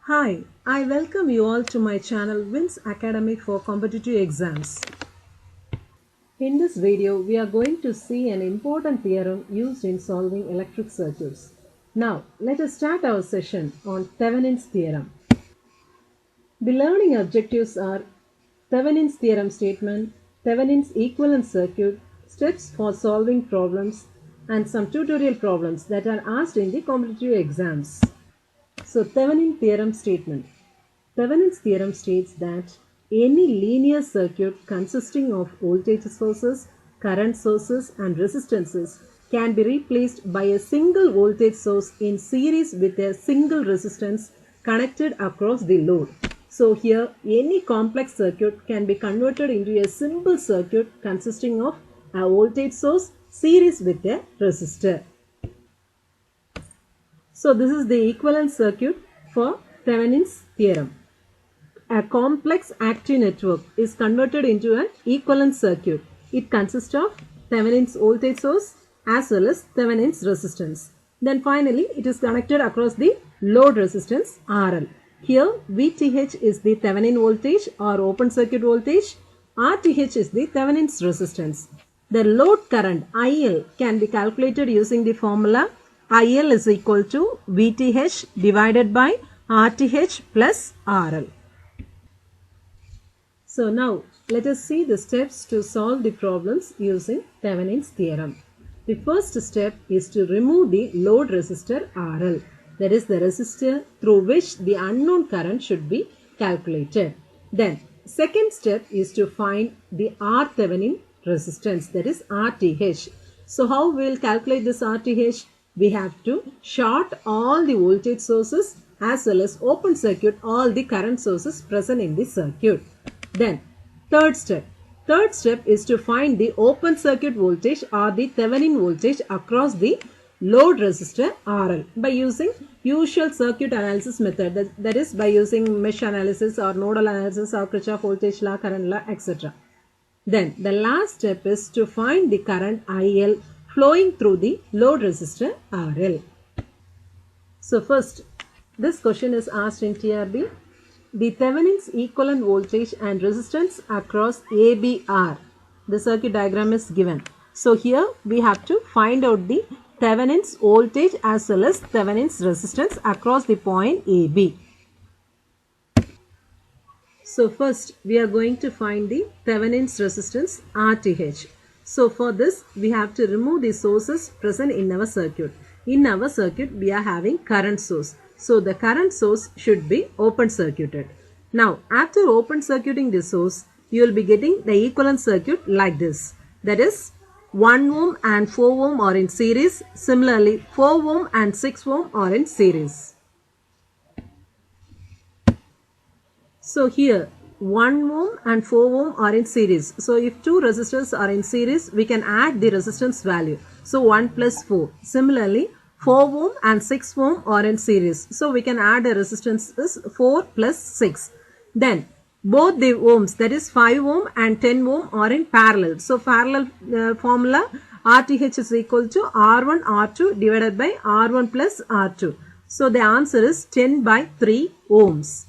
Hi, I welcome you all to my channel Wins Academy for Competitive Exams. In this video, we are going to see an important theorem used in solving electric circuits. Now, let us start our session on Thevenin's theorem. The learning objectives are Thevenin's theorem statement, Thevenin's equivalent circuit, steps for solving problems, and some tutorial problems that are asked in the competitive exams. So, Thevenin theorem statement. Thevenin's theorem states that any linear circuit consisting of voltage sources, current sources and resistances can be replaced by a single voltage source in series with a single resistance connected across the load. So here any complex circuit can be converted into a simple circuit consisting of a voltage source series with a resistor. So this is the equivalent circuit for Thevenin's theorem. A complex active network is converted into an equivalent circuit. It consists of Thevenin's voltage source as well as Thevenin's resistance. Then finally it is connected across the load resistance RL. Here VTH is the Thevenin voltage or open circuit voltage. RTH is the Thevenin's resistance. The load current IL can be calculated using the formula IL is equal to VTH divided by RTH plus RL. So now let us see the steps to solve the problems using Thevenin's theorem. The first step is to remove the load resistor RL, that is the resistor through which the unknown current should be calculated. Then second step is to find the R Thevenin resistance, that is RTH. So how we will calculate this RTH? We have to short all the voltage sources as well as open circuit all the current sources present in the circuit. Then third step is to find the open circuit voltage or the Thevenin voltage across the load resistor RL by using usual circuit analysis method, that is by using mesh analysis or nodal analysis or Kirchhoff voltage law, current law, etc. Then the last step is to find the current IL flowing through the load resistor RL. So first, this question is asked in TRB. The Thevenin's equivalent voltage and resistance across ABR. The circuit diagram is given. So here we have to find out the Thevenin's voltage as well as Thevenin's resistance across the point AB. So first we are going to find the Thevenin's resistance RTH. So for this we have to remove the sources present in our circuit. In our circuit we are having current source. So the current source should be open circuited. Now after open circuiting the source, you will be getting the equivalent circuit like this. That is 1 ohm and 4 ohm are in series. Similarly 4 ohm and 6 ohm are in series. So here 1 ohm and 4 ohm are in series. So if two resistors are in series, we can add the resistance value. So 1 plus 4. Similarly 4 ohm and 6 ohm are in series. So we can add a resistance is 4 plus 6. Then both the ohms, that is 5 ohm and 10 ohm are in parallel. So parallel formula RTH is equal to R1 R2 divided by R1 plus R2. So the answer is 10 by 3 ohms.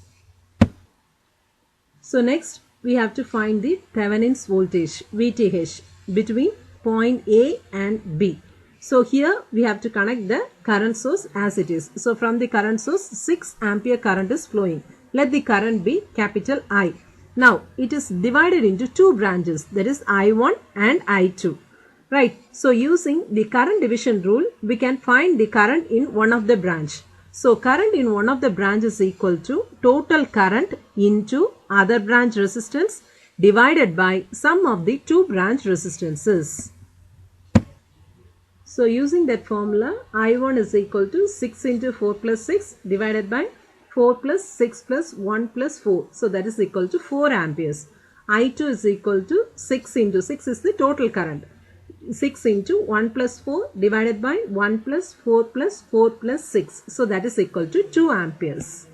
So next we have to find the Thevenin's voltage VTH between point A and B. So here we have to connect the current source as it is. So from the current source 6 ampere current is flowing. Let the current be capital I. Now it is divided into two branches, that is I1 and I2. Right. So using the current division rule we can find the current in one of the branch. So current in one of the branch is equal to total current into other branch resistance divided by sum of the two branch resistances. So using that formula, I1 is equal to 6 into 4 plus 6 divided by 4 plus 6 plus 1 plus 4. So that is equal to 4 amperes. I2 is equal to 6 into 6 is the total current. 6 into 1 plus 4 divided by 1 plus 4 plus 4 plus 6. So that is equal to 2 amperes.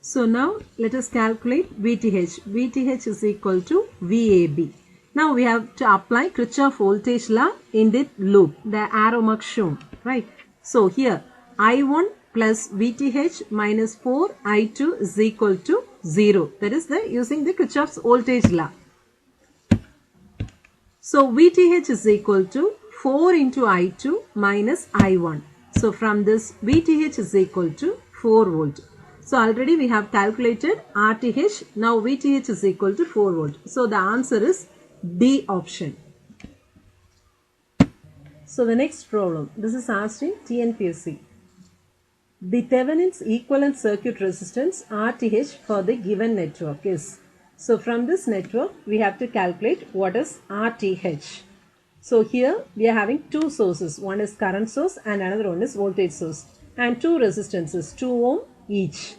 So now let us calculate VTH. VTH is equal to VAB. Now we have to apply Kirchhoff voltage law in the loop. The arrow mark shown. Right. So here I1 plus VTH minus 4I2 is equal to 0. That is using the Kirchhoff's voltage law. So VTH is equal to 4 into I2 minus I1. So from this VTH is equal to 4 volt. So already we have calculated RTH. Now VTH is equal to 4 volt. So the answer is D option. So the next problem. This is asked in TNPSC. The Thevenin's equivalent circuit resistance RTH for the given network is. So from this network we have to calculate what is RTH. So here we are having two sources. One is current source and another one is voltage source. And two resistances, 2 ohm each.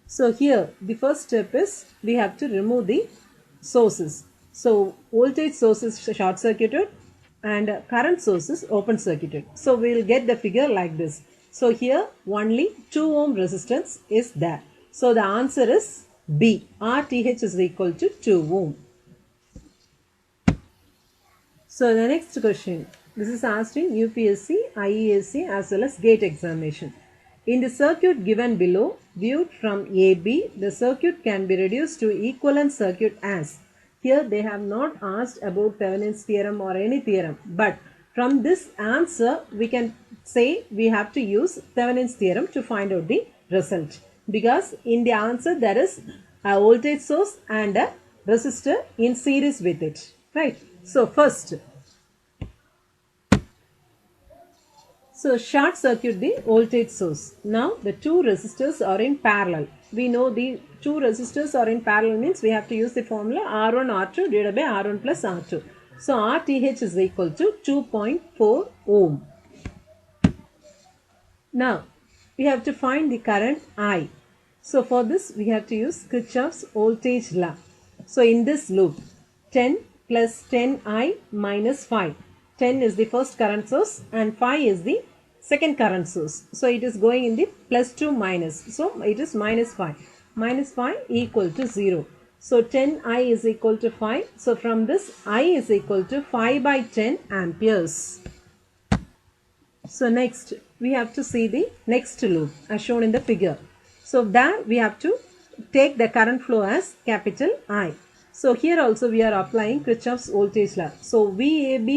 So here the first step is we have to remove the sources. So voltage source is short circuited and current source is open circuited. So we will get the figure like this. So here only 2 ohm resistance is there. So the answer is B. RTH is equal to 2 ohm. So the next question. This is asked in UPSC, IESC as well as GATE examination. In the circuit given below, viewed from AB, the circuit can be reduced to equivalent circuit as. Here they have not asked about Thevenin's theorem or any theorem. But from this answer, we can say we have to use Thevenin's theorem to find out the result. Because in the answer there is a voltage source and a resistor in series with it. Right. So first. So short circuit the voltage source. Now the two resistors are in parallel. We know the two resistors are in parallel means we have to use the formula R1 R2 divided by R1 plus R2. So RTH is equal to 2.4 ohm. Now we have to find the current I. So for this we have to use Kirchhoff's voltage law. So in this loop 10 plus 10I minus 5. 10 is the first current source and 5 is the second current source. So it is going in the plus 2 minus. So it is minus 5. Minus 5 equal to 0. So 10I is equal to 5. So from this I is equal to 5 by 10 amperes. So next we have to see the next loop as shown in the figure. So there we have to take the current flow as capital I. So here also we are applying Kirchhoff's voltage law. So VAB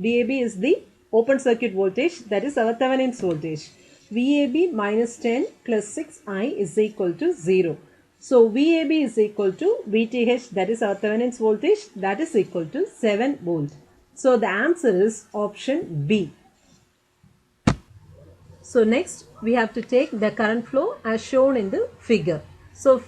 is the open circuit voltage, that is our Thevenin's voltage. VAB minus 10 plus 6I is equal to 0. So VAB is equal to VTH, that is our Thevenin's voltage, that is equal to 7 volt. So the answer is option B. So next we have to take the current flow as shown in the figure. So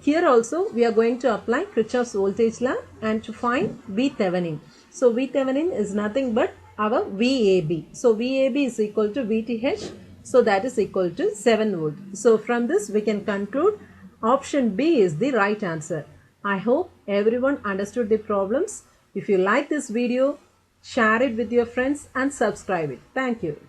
here also we are going to apply Kirchhoff's voltage law and to find VThevenin. So VThevenin is nothing but our VAB. So VAB is equal to VTH. So that is equal to 7 volt. So from this we can conclude option B is the right answer. I hope everyone understood the problems. If you like this video, share it with your friends and subscribe it. Thank you.